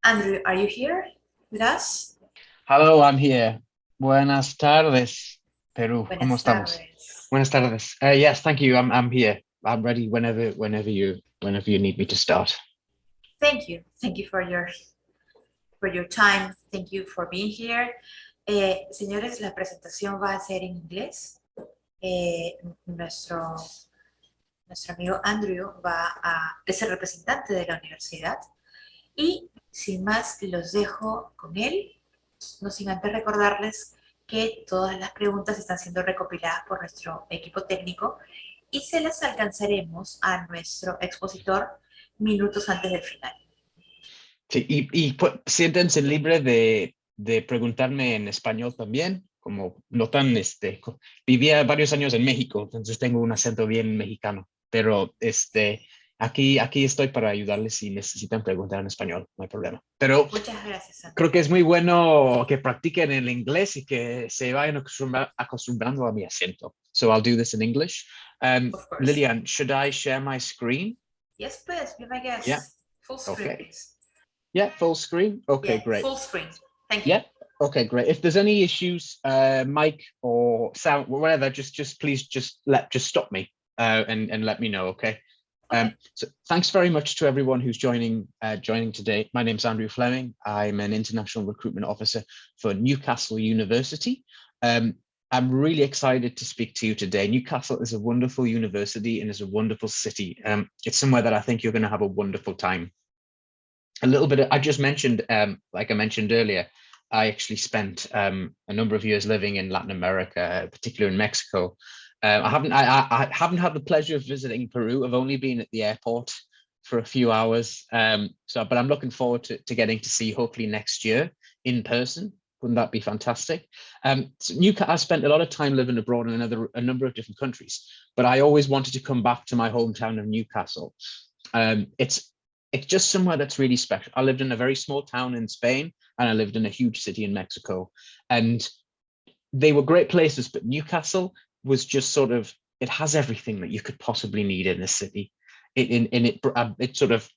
Andrew, are you here with us? Hello, I'm here. Buenas tardes, Peru. ¿Cómo Buenas estamos? tardes. Buenas tardes. Yes, thank you. I'm here. I'm ready whenever you need me to start. Thank you. Thank you for your time. Thank you for being here. Señores, la presentación va a ser en inglés. Eh, nuestro, nuestro amigo Andrew es el representante de la universidad y sin más los dejo con él, no sin antes recordarles que todas las preguntas están siendo recopiladas por nuestro equipo técnico y se las alcanzaremos a nuestro expositor minutos antes del final. Sí, siéntense libre de preguntarme en español también, como no tan, vivía varios años en México, entonces tengo un acento bien mexicano, pero aquí estoy para ayudarles si necesitan preguntar en español, no hay problema. Pero Muchas gracias, creo Andrew. que es muy bueno que practiquen el inglés y que se vayan acostumbrando a mi acento. So I'll do this in English. Of course. Lillian, should I share my screen? Yes, please, be my Yeah. guest. Full screen, Okay. please. Yeah, full screen. Okay, Yeah, great. full screen. Thank you. Yeah. Okay, great. If there's any issues, mic or sound, whatever, just please just stop me and let me know. Okay. Okay. So thanks very much to everyone who's joining today. My name's Andrew Fleming. I'm an international recruitment officer for Newcastle University. Um, I'm really excited to speak to you today. Newcastle is a wonderful university and is a wonderful city. It's somewhere that I think you're going to have a wonderful time. A little bit, I just mentioned, like I mentioned earlier, I actually spent a number of years living in Latin America, particularly in Mexico. I haven't had the pleasure of visiting Peru. I've only been at the airport for a few hours. But I'm looking forward to getting to see hopefully next year in person. Wouldn't that be fantastic? I spent a lot of time living abroad in a number of different countries, but I always wanted to come back to my hometown of Newcastle. It's just somewhere that's really special. I lived in a very small town in Spain and I lived in a huge city in Mexico. And they were great places, but Newcastle was just sort of, it has everything that you could possibly need in a city. It sort of,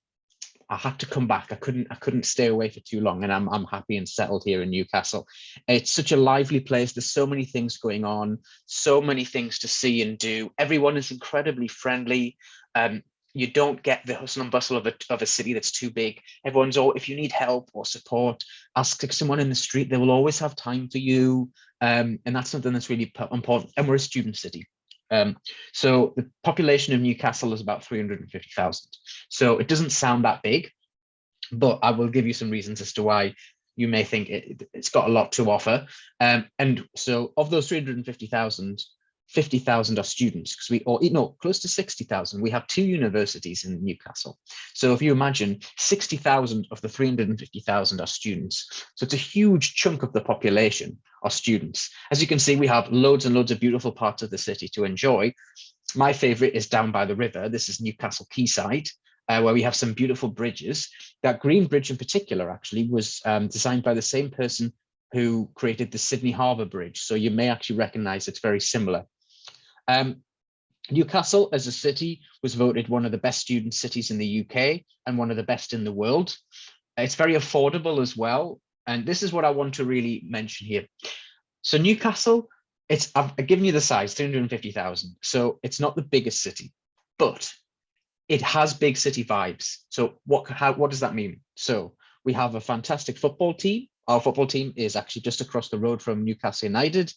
I had to come back. I couldn't stay away for too long, and I'm happy and settled here in Newcastle. It's such a lively place. There's so many things going on, so many things to see and do. Everyone is incredibly friendly. You don't get the hustle and bustle of a city that's too big. Everyone's all, if you need help or support, ask someone in the street. They will always have time for you. And that's something that's really important. And we're a student city. So the population of Newcastle is about 350,000. So it doesn't sound that big, but I will give you some reasons as to why you may think it's got a lot to offer. And so of those 350,000, 50,000 are students because close to 60,000. We have two universities in Newcastle. So if you imagine 60,000 of the 350,000 are students. So it's a huge chunk of the population are students. As you can see, we have loads and loads of beautiful parts of the city to enjoy. My favorite is down by the river. This is Newcastle Quayside, where we have some beautiful bridges. That green bridge in particular actually was designed by the same person who created the Sydney Harbour Bridge. So you may actually recognize it's very similar. Newcastle as a city was voted one of the best student cities in the UK and one of the best in the world. It's very affordable as well. And this is what I want to really mention here. So Newcastle, I've given you the size, 350,000. So it's not the biggest city, but it has big city vibes. So what does that mean? So we have a fantastic football team. Our football team is actually just across the road from Newcastle United.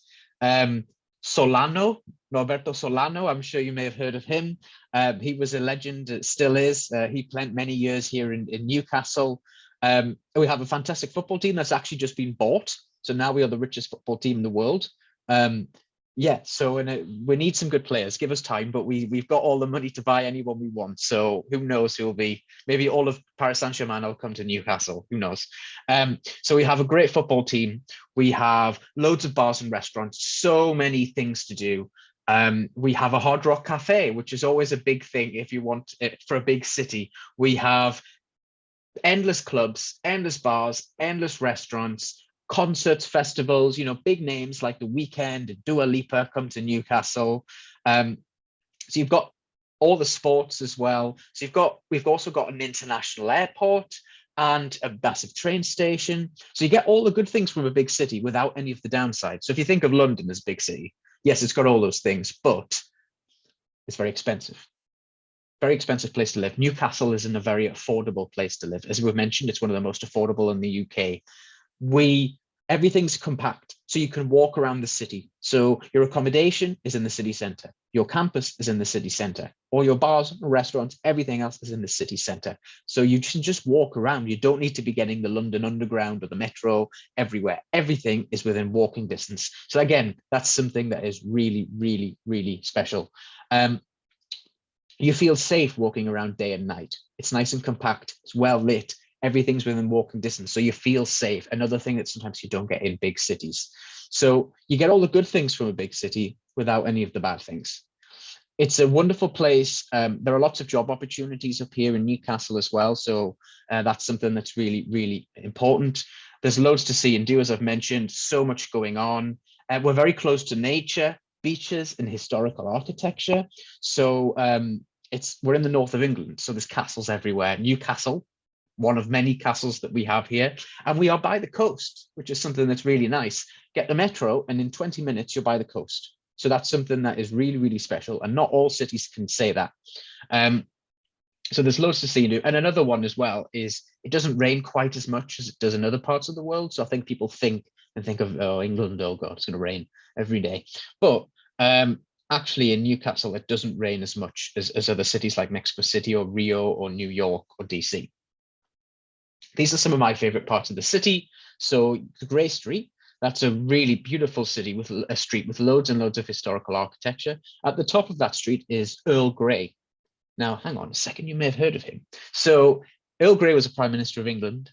Solano, Norberto Solano, I'm sure you may have heard of him. He was a legend, still is. He spent many years here in Newcastle. We have a fantastic football team that's actually just been bought. So now we are the richest football team in the world. Yeah, so we need some good players. Give us time, but we've got all the money to buy anyone we want. So who knows who will be? Maybe all of Paris Saint-Germain will come to Newcastle. Who knows? So we have a great football team. We have loads of bars and restaurants. So many things to do. We have a Hard Rock Cafe, which is always a big thing if you want it for a big city. We have endless clubs, endless bars, endless restaurants, concerts, festivals, big names like The Weeknd, Dua Lipa come to Newcastle. So you've got all the sports as well. So we've also got an international airport. and a massive train station. So you get all the good things from a big city without any of the downsides. So if you think of London as a big city, yes, it's got all those things, but it's very expensive. Very expensive place to live. Newcastle isn't a very affordable place to live. As we've mentioned, it's one of the most affordable in the UK. Everything's compact, so you can walk around the city. So your accommodation is in the city centre, your campus is in the city centre, all your bars, restaurants, everything else is in the city centre. So you can just walk around. You don't need to be getting the London Underground or the metro everywhere. Everything is within walking distance. So again, that's something that is really, really, really special. You feel safe walking around day and night. It's nice and compact, it's well lit, everything's within walking distance, so you feel safe. Another thing that sometimes you don't get in big cities. So you get all the good things from a big city without any of the bad things. It's a wonderful place. There are lots of job opportunities up here in Newcastle as well, so that's something that's really, really important. There's loads to see and do, as I've mentioned, so much going on. We're very close to nature, beaches and historical architecture. So we're in the north of England, so there's castles everywhere. Newcastle, one of many castles that we have here, and we are by the coast, which is something that's really nice. Get the metro and in 20 minutes you're by the coast. So that's something that is really, really special, and not all cities can say that. So there's loads to see and do. And another one as well is it doesn't rain quite as much as it does in other parts of the world. So I think people think of, oh, England, oh God, it's going to rain every day. But actually in Newcastle, it doesn't rain as much as other cities like Mexico City or Rio or New York or DC. These are some of my favorite parts of the city. So the Grey Street, that's a really beautiful city with a street with loads and loads of historical architecture. At the top of that street is Earl Grey. Now, hang on a second, you may have heard of him. So Earl Grey was a Prime Minister of England.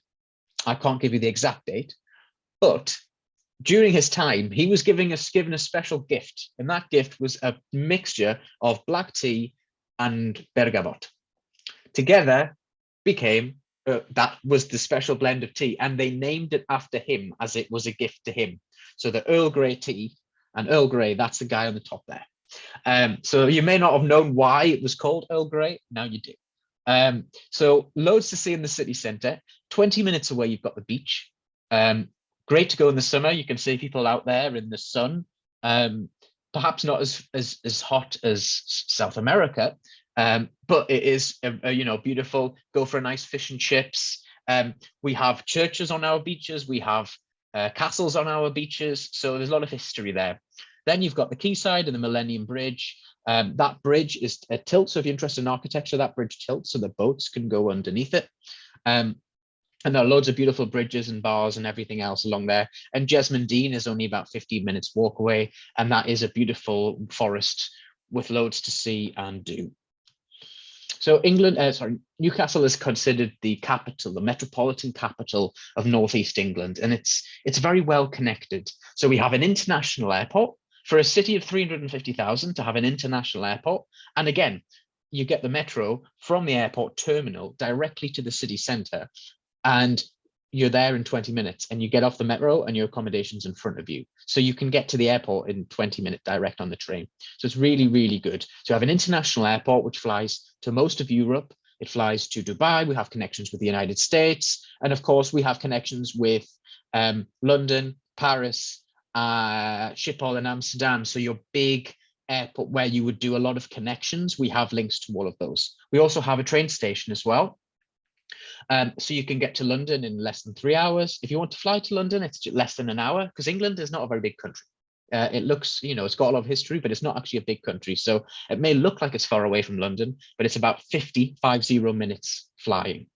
I can't give you the exact date, but during his time, he was given a special gift, and that gift was a mixture of black tea and bergamot. Together became, that was the special blend of tea, and they named it after him as it was a gift to him. So the Earl Grey tea, and Earl Grey, that's the guy on the top there. So you may not have known why it was called Earl Grey, now you do. So loads to see in the city centre. 20 minutes away, you've got the beach. Great to go in the summer. You can see people out there in the sun. Perhaps not as hot as South America, but it is beautiful. Go for a nice fish and chips. We have churches on our beaches. We have castles on our beaches. So there's a lot of history there. Then you've got the quayside and the Millennium Bridge. That bridge is a tilt. So if you're interested in architecture, that bridge tilts so the boats can go underneath it. And there are loads of beautiful bridges and bars and everything else along there. And Jesmond Dean is only about 15 minutes walk away. And that is a beautiful forest with loads to see and do. So Newcastle is considered the capital, the metropolitan capital of Northeast England. And it's very well connected. So we have an international airport. For a city of 350,000 to have an international airport. And again, you get the metro from the airport terminal directly to the city centre. And you're there in 20 minutes and you get off the metro and your accommodation's in front of you. So you can get to the airport in 20-minute direct on the train. So it's really, really good. So you have an international airport, which flies to most of Europe. It flies to Dubai. We have connections with the United States. And of course, we have connections with London, Paris, Schiphol and Amsterdam. So your big airport where you would do a lot of connections, we have links to all of those. We also have a train station as well. So you can get to London in less than 3 hours. If you want to fly to London, it's less than an hour because England is not a very big country. It looks, it's got a lot of history, but it's not actually a big country. So it may look like it's far away from London, but it's about 50 minutes flying.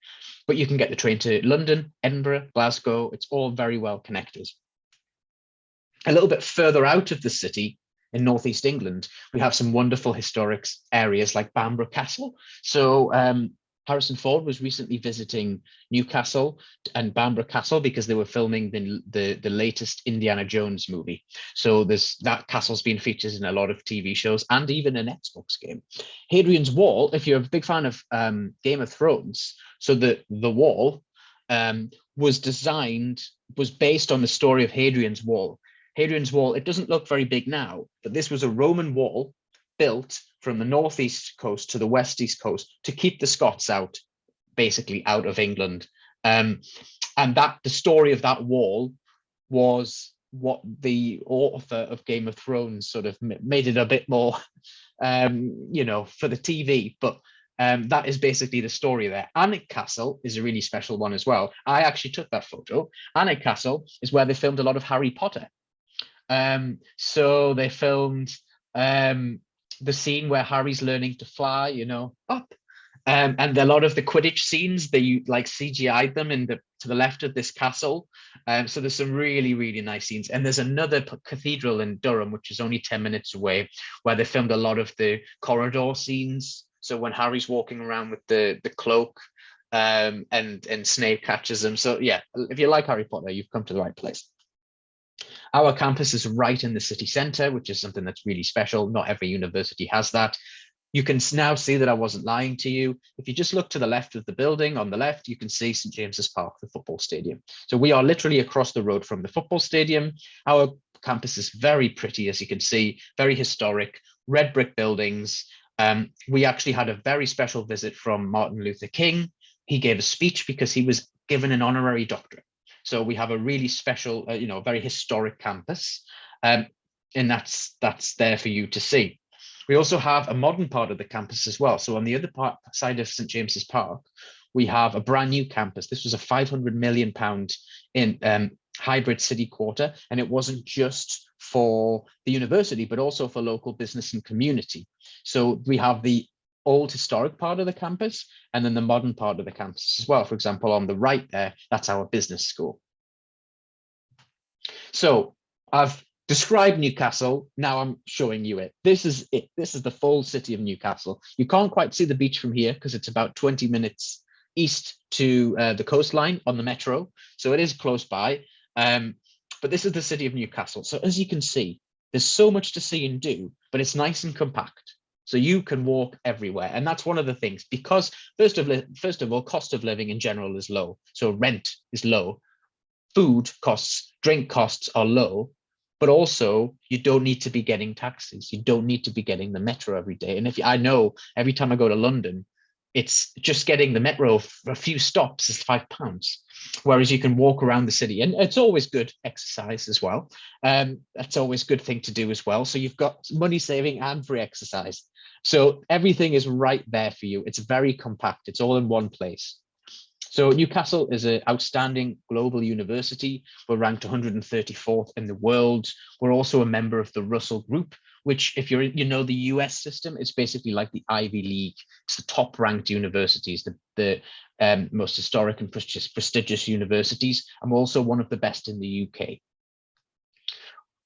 But you can get the train to London, Edinburgh, Glasgow. It's all very well connected. A little bit further out of the city in Northeast England, we have some wonderful historic areas like Bamborough Castle. So Harrison Ford was recently visiting Newcastle and Bamborough Castle because they were filming the latest Indiana Jones movie. So that castle's been featured in a lot of TV shows and even an Xbox game. Hadrian's Wall, if you're a big fan of Game of Thrones, so the wall was based on the story of Hadrian's Wall. Hadrian's Wall, it doesn't look very big now, but this was a Roman wall built from the northeast coast to the west east coast to keep the Scots basically out of England. And that the story of that wall was what the author of Game of Thrones sort of made it a bit more, you know, for the TV. But that is basically the story there. Alnwick Castle is a really special one as well. I actually took that photo. Alnwick Castle is where they filmed a lot of Harry Potter. So they filmed the scene where Harry's learning to fly, you know, up. And a lot of the Quidditch scenes, they like CGI'd them to the left of this castle. So there's some really, really nice scenes. And there's another cathedral in Durham, which is only 10 minutes away, where they filmed a lot of the corridor scenes. So when Harry's walking around with the cloak, and Snape catches him. So yeah, if you like Harry Potter, you've come to the right place. Our campus is right in the city centre, which is something that's really special. Not every university has that. You can now see that I wasn't lying to you. If you just look to the left of the building, on the left, you can see St. James's Park, the football stadium. So we are literally across the road from the football stadium. Our campus is very pretty, as you can see, very historic, red brick buildings. We actually had a very special visit from Martin Luther King. He gave a speech because he was given an honorary doctorate. So we have a really special, you know, very historic campus, and that's there for you to see. We also have a modern part of the campus as well. So on the other side of St. James's Park, we have a brand new campus. This was a £500 million in hybrid city quarter, and it wasn't just for the university, but also for local business and community. So we have the old historic part of the campus, and then the modern part of the campus as well. For example, on the right there, that's our business school. So I've described Newcastle. Now I'm showing you it. This is it. This is the full city of Newcastle. You can't quite see the beach from here because it's about 20 minutes east to the coastline on the metro. So it is close by. But this is the city of Newcastle. So as you can see, there's so much to see and do, but it's nice and compact. So you can walk everywhere. And that's one of the things, because first of all, cost of living in general is low. So rent is low. Food costs, drink costs are low, but also you don't need to be getting taxis. You don't need to be getting the metro every day. And I know every time I go to London, it's just getting the metro for a few stops is £5, whereas you can walk around the city, and it's always good exercise as well. That's always a good thing to do as well. So you've got money saving and free exercise. So everything is right there for you. It's very compact. It's all in one place. So Newcastle is an outstanding global university. We're ranked 134th in the world. We're also a member of the Russell Group, which, if you know the US system, it's basically like the Ivy League. It's the top ranked universities, the most historic and prestigious universities. I'm also one of the best in the UK.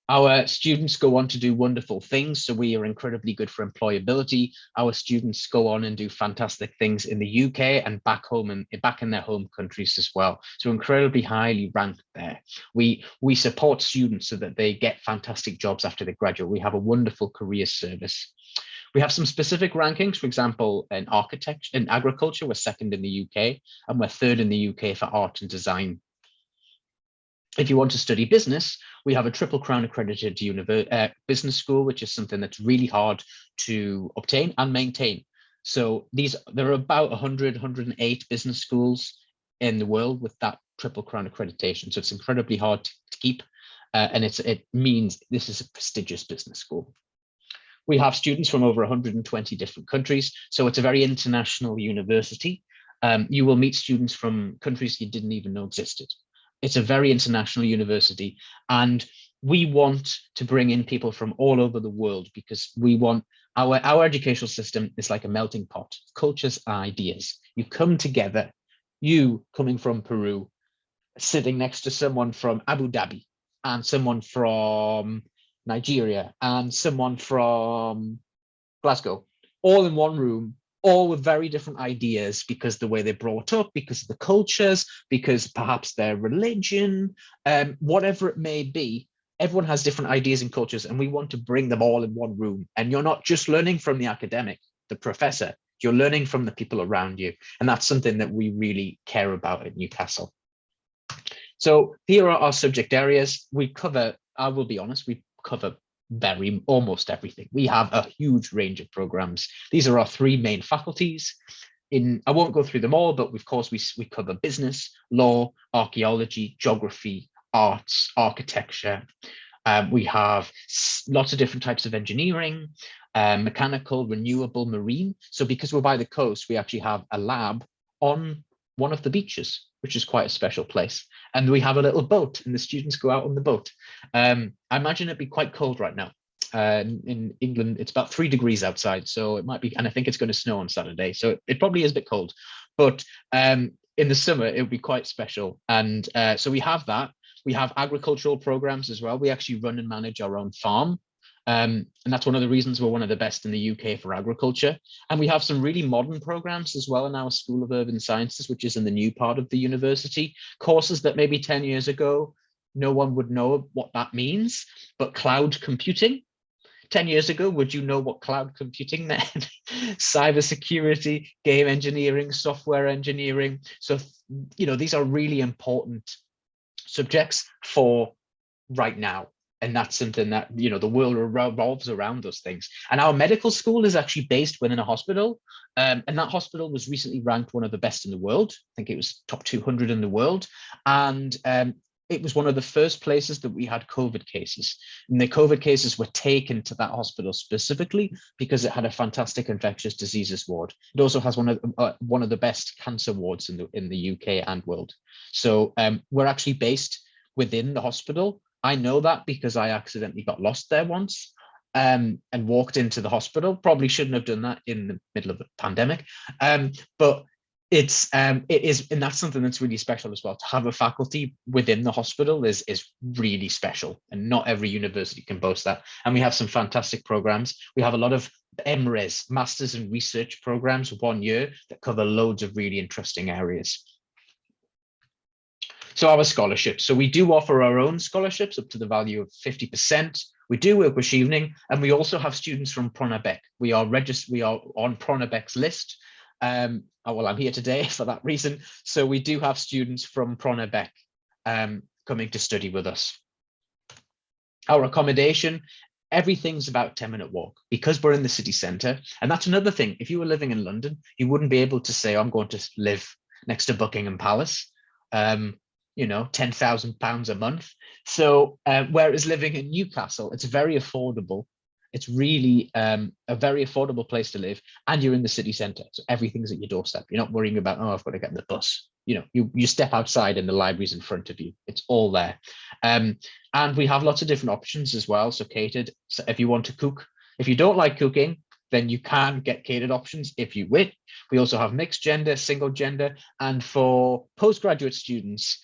Our students go on to do wonderful things, so we are incredibly good for employability. Our students go on and do fantastic things in the UK and back home and back in their home countries as well. So incredibly highly ranked there. We support students so that they get fantastic jobs after they graduate. We have a wonderful career service. We have some specific rankings. For example, in architecture, in agriculture, we're second in the UK, and we're third in the UK for art and design. If you want to study business, we have a Triple Crown accredited business school, which is something that's really hard to obtain and maintain. So there are about 108 business schools in the world with that Triple Crown accreditation. So it's incredibly hard to keep, and it means this is a prestigious business school. We have students from over 120 different countries, so it's a very international university. You will meet students from countries you didn't even know existed. It's a very international university, and we want to bring in people from all over the world because we want our educational system is like a melting pot of cultures and ideas. You come together, you coming from Peru, sitting next to someone from Abu Dhabi, and someone from Nigeria, and someone from Glasgow, all in one room, all with very different ideas because the way they're brought up, because of the cultures, because perhaps their religion, whatever it may be, everyone has different ideas and cultures, and we want to bring them all in one room. And you're not just learning from the academic, the professor, you're learning from the people around you. And that's something that we really care about at Newcastle. So here are our subject areas. We cover, I will be honest, we cover almost everything. We have a huge range of programs. These are our three main faculties. I won't go through them all, but of course we cover business, law, archaeology, geography, arts, architecture. We have lots of different types of engineering, mechanical, renewable, marine. So because we're by the coast, we actually have a lab on one of the beaches, which is quite a special place. And we have a little boat and the students go out on the boat. I imagine it'd be quite cold right now. In England, it's about 3 degrees outside, so it might be, and I think it's going to snow on Saturday, so it probably is a bit cold, but in the summer it would be quite special. And so we have that. We have agricultural programs as well. We actually run and manage our own farm, and that's one of the reasons we're one of the best in the UK for agriculture. And we have some really modern programs as well in our School of Urban Sciences, which is in the new part of the university. Courses that maybe 10 years ago no one would know what that means, but cloud computing. 10 years ago, would you know what cloud computing meant? Cybersecurity, game engineering, software engineering. So, you know, these are really important subjects for right now. And that's something that, you know, the world revolves around those things. And our medical school is actually based within a hospital. And that hospital was recently ranked one of the best in the world. I think it was top 200 in the world. And it was one of the first places that we had COVID cases. And the COVID cases were taken to that hospital specifically because it had a fantastic infectious diseases ward. It also has one of the best cancer wards in the UK and world. So we're actually based within the hospital. I know that because I accidentally got lost there once and walked into the hospital. Probably shouldn't have done that in the middle of a pandemic, but it is, and that's something that's really special as well. To have a faculty within the hospital is really special, and not every university can boast that. And we have some fantastic programs. We have a lot of MRes, Masters in Research programs, 1 year, that cover loads of really interesting areas. So our scholarships. So we do offer our own scholarships up to the value of 50%. We do work with evening, and we also have students from Pronabec. We are on Pronabec's list. Well, I'm here today for that reason. So we do have students from Pronabec coming to study with us. Our accommodation, everything's about 10-minute walk because we're in the city centre. And that's another thing. If you were living in London, you wouldn't be able to say, oh, I'm going to live next to Buckingham Palace. You know, £10,000 a month. So whereas living in Newcastle, it's very affordable. It's really a very affordable place to live, and you're in the city centre, so everything's at your doorstep. You're not worrying about, oh, I've got to get the bus. You know, you step outside and the library's in front of you. It's all there. And we have lots of different options as well, so catered. So if you want to cook, if you don't like cooking, then you can get catered options if you wish. We also have mixed gender, single gender, and for postgraduate students,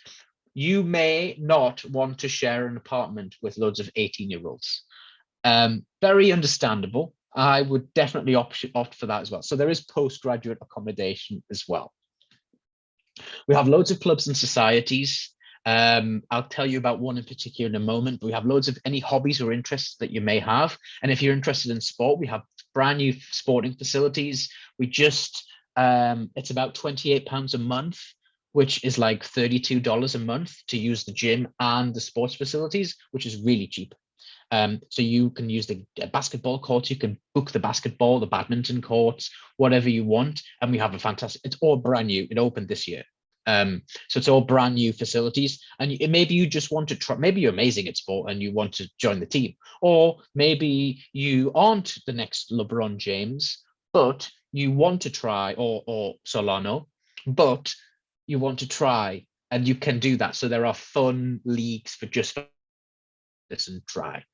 you may not want to share an apartment with loads of 18-year-olds. Very understandable. I would definitely opt for that as well. So there is postgraduate accommodation as well. We have loads of clubs and societies. I'll tell you about one in particular in a moment, but we have loads of any hobbies or interests that you may have. And if you're interested in sport, we have brand new sporting facilities. We just, it's about £28 a month, which is like $32 a month to use the gym and the sports facilities, which is really cheap. So you can use the basketball courts, you can book the basketball, the badminton courts, whatever you want. And we have a fantastic, it's all brand new. It opened this year. So it's all brand new facilities. And maybe you just want to try, maybe you're amazing at sport and you want to join the team. Or maybe you aren't the next LeBron James, but you want to try, or Solano, but you want to try, and you can do that. So there are fun leagues for just this and try.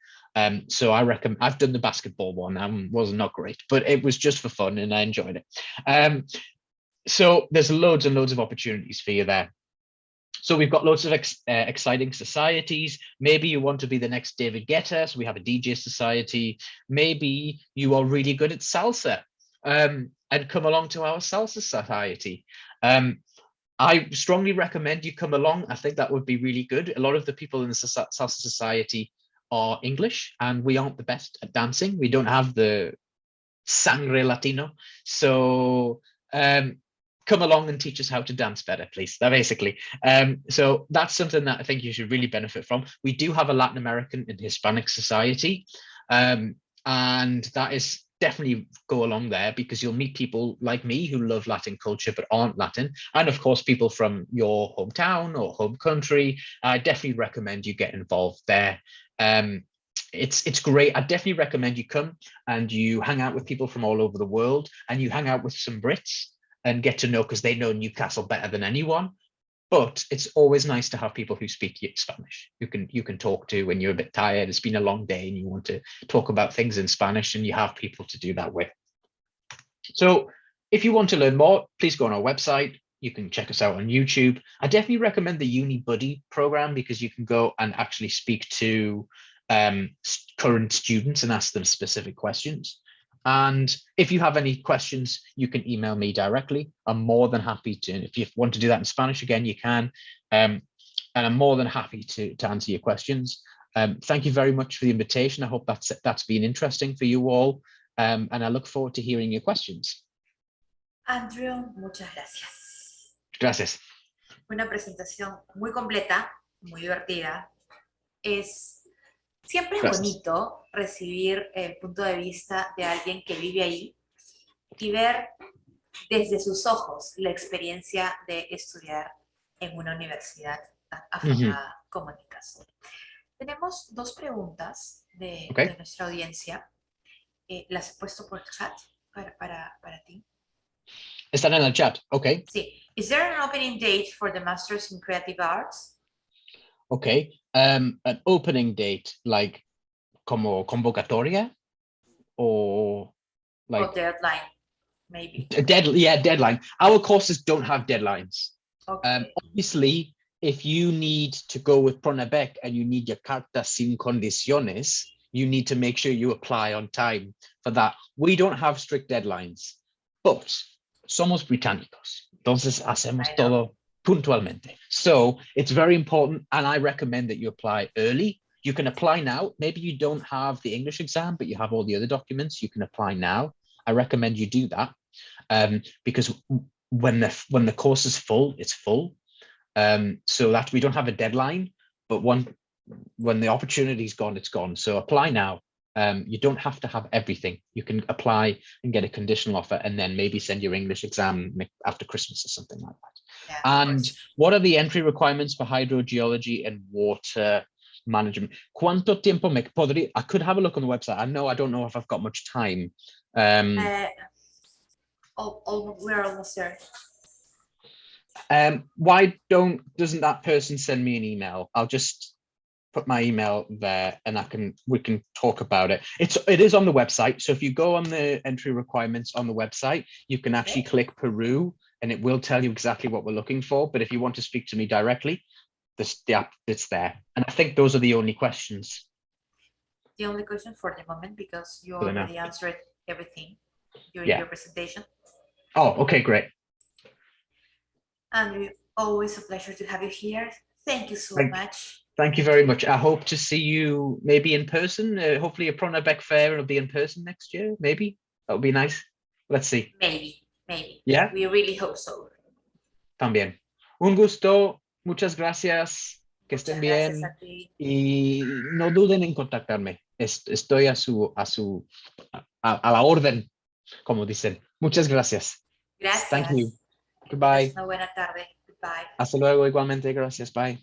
So I reckon I've done the basketball one and was not great, but it was just for fun and I enjoyed it. So there's loads and loads of opportunities for you there. So we've got loads of exciting societies. Maybe you want to be the next David Guetta, so we have a DJ society. Maybe you are really good at salsa and come along to our salsa society. I strongly recommend you come along. I think that would be really good. A lot of the people in the salsa society are English, and we aren't the best at dancing. We don't have the sangre Latino. So come along and teach us how to dance better, please. That basically. So that's something that I think you should really benefit from. We do have a Latin American and Hispanic society, and that is definitely go along there, because you'll meet people like me who love Latin culture but aren't Latin, and of course people from your hometown or home country. I definitely recommend you get involved there. It's great. I definitely recommend you come and you hang out with people from all over the world, and you hang out with some Brits and get to know, because they know Newcastle better than anyone. But it's always nice to have people who speak Spanish, you can talk to when you're a bit tired, it's been a long day and you want to talk about things in Spanish, and you have people to do that with. So if you want to learn more, please go on our website. You can check us out on YouTube. I definitely recommend the Uni Buddy program, because you can go and actually speak to current students and ask them specific questions. And if you have any questions, you can email me directly. I'm more than happy to. If you want to do that in Spanish, again, you can. And I'm more than happy to answer your questions. Thank you very much for the invitation. I hope that's been interesting for you all. And I look forward to hearing your questions. Andrew, muchas gracias. Gracias. Una presentación muy completa, muy divertida. Siempre es bonito recibir el punto de vista de alguien que vive ahí y ver desde sus ojos la experiencia de estudiar en una universidad tan afamada como Newcastle. Tenemos dos preguntas de nuestra audiencia. Las he puesto por el chat para ti. Están en el chat, okay. Sí. Is there an opening date for the Masters in Creative Arts? Okay. An opening date, like como convocatoria, or like deadline, maybe. Deadline. Our courses don't have deadlines. Okay. Obviously, if you need to go with Pronabec and you need your carta sin condiciones, you need to make sure you apply on time for that. We don't have strict deadlines, but somos británicos, entonces hacemos todo puntualmente. So it's very important, and I recommend that you apply early. You can apply now. Maybe you don't have the English exam, but you have all the other documents. You can apply now. I recommend you do that, because when the course is full, it's full. So that we don't have a deadline, but when the opportunity's gone, it's gone. So apply now. You don't have to have everything. You can apply and get a conditional offer, and then maybe send your English exam after Christmas or something like that. Yeah, and what are the entry requirements for hydrogeology and water management? ¿Cuánto tiempo me podría? I could have a look on the website. I don't know if I've got much time. We're almost there. Why doesn't that person send me an email? I'll just put my email there, and we can talk about it. It is on the website. So if you go on the entry requirements on the website, you can actually click Peru, and it will tell you exactly what we're looking for. But if you want to speak to me directly, it's there. And I think those are the only questions. The only question for the moment, because you already answered everything during your presentation. Oh, okay, great. Andrew, always a pleasure to have you here. Thank you so much. Thank you very much. I hope to see you maybe in person. Hopefully a Pronabec fair will be in person next year. Maybe that would be nice. Let's see. Maybe. Yeah. We really hope so. También. Un gusto. Muchas gracias. Que estén bien. Gracias a ti. Y no duden en contactarme. Estoy a la orden, como dicen. Muchas gracias. Gracias. Thank you. Goodbye. Una buena tarde. Goodbye. Hasta luego, igualmente. Gracias. Bye.